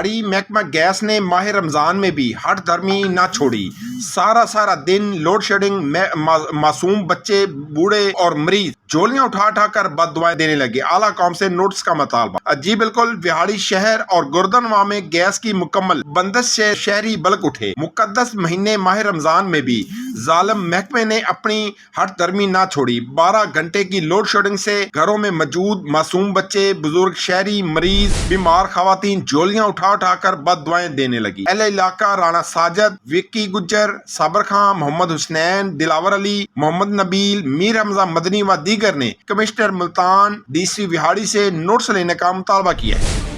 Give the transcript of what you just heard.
विहाड़ी महकमा गैस ने माह रमजान में भी हट धर्मी ना छोड़ी। सारा दिन लोड शेडिंग में मासूम बच्चे, बूढ़े और मरीज झोलियां उठा उठा कर बददुआएं देने लगे। आला कौम से नोटिस का मुतालबा। जी बिल्कुल, विहाड़ी शहर और गुर्दनवा में गैस की मुकम्मल बंदिश से शहरी बलक उठे। मुकद्दस महीने माह रमजान में भी जालिम महकमे ने अपनी हट धर्मी ना छोड़ी। 12 घंटे की लोड शेडिंग से घरों में मौजूद मासूम बच्चे, बुजुर्ग, शहरी, मरीज, बीमार खवातीन झोलियां उठा उठा कर बददुआएं देने लगी। अहले इलाका राणा साजिद, विक्की गुज्जर, साबर खां, मोहम्मद हुसनैन, दिलावर अली, मोहम्मद नबील, मीर हमजा मदनी व दीगर ने कमिश्नर मुल्तान, DC विहाड़ी से नोटिस लेने का मुतालबा किया है।